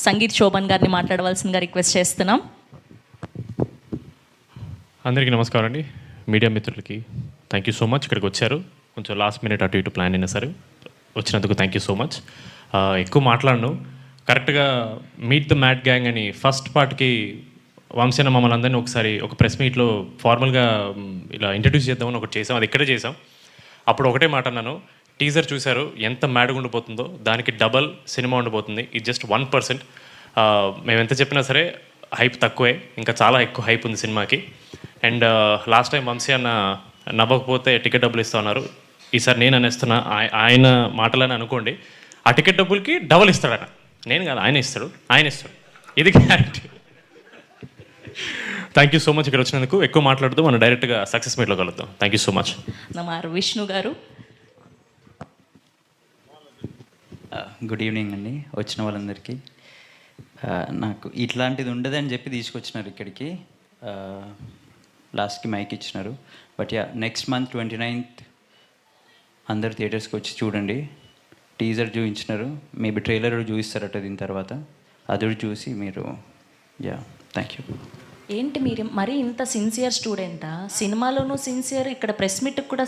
సంగీత్ శోభన్ గారిని మాట్లాడవలసిందిగా రిక్వెస్ట్ చేస్తున్నాం. అందరికీ నమస్కారం అండి. మీడియా మిత్రులకి థ్యాంక్ యూ సో మచ్. ఇక్కడికి వచ్చారు, కొంచెం లాస్ట్ మినిట్ అటు ఇటు ప్లాన్ అయినా సరే వచ్చినందుకు థ్యాంక్ యూ సో మచ్. ఎక్కువ మాట్లాడను, కరెక్ట్గా మీట్ ద మ్యాట్ గ్యాంగ్ అని ఫస్ట్ పార్ట్కి వంశీన మమ్మల్ని అందరినీ ఒకసారి ఒక ప్రెస్ మీట్లో ఫార్మల్గా ఇలా ఇంట్రడ్యూస్ చేద్దామని ఒకటి చేసాం, అది ఇక్కడే చేసాం. అప్పుడు ఒకటే మాట అన్నాను, టీజర్ చూశారు ఎంత మ్యాడ్గా ఉండిపోతుందో, దానికి డబల్ సినిమా ఉండిపోతుంది. ఇది జస్ట్ 1%. మేము ఎంత చెప్పినా సరే హైప్ తక్కువే, ఇంకా చాలా ఎక్కువ హైప్ ఉంది సినిమాకి. అండ్ లాస్ట్ టైం వంశీ అన్న నవ్వకపోతే టికెట్ డబ్బులు ఇస్తా ఉన్నారు, ఈసారి నేను అనేస్తున్నా, ఆయన మాటలని అనుకోండి. ఆ టికెట్ డబ్బులకి డబల్ ఇస్తాడు ఆయన, నేను కాదు ఆయన ఇస్తాడు. ఇది guarantee. Thank you so much ఇక్కడ వచ్చినందుకు. ఎక్కువ మాట్లాడుతూ మనం డైరెక్ట్గా సక్సెస్ మీట్లో కలుద్దాం. Thank you so much. నమారు విష్ణు గారు. గుడ్ ఈవినింగ్ అండి వచ్చిన వాళ్ళందరికీ. నాకు ఇట్లాంటిది ఉండదని చెప్పి తీసుకొచ్చినారు ఇక్కడికి, లాస్ట్కి మైక్ ఇచ్చినారు. But yeah, next month 29th అందరు థియేటర్స్కి వచ్చి చూడండి. టీజర్ చూపించినారు, మేబీ ట్రైలర్ చూపిస్తారట దీని తర్వాత, అది చూసి మీరు యా థ్యాంక్ యూ. ఏంటి మీరు మరీ ఇంత సిన్సియర్ స్టూడెంటా? సినిమాలోనూ సిన్సియర్, ఇక్కడ ప్రెస్ మీట్కి కూడా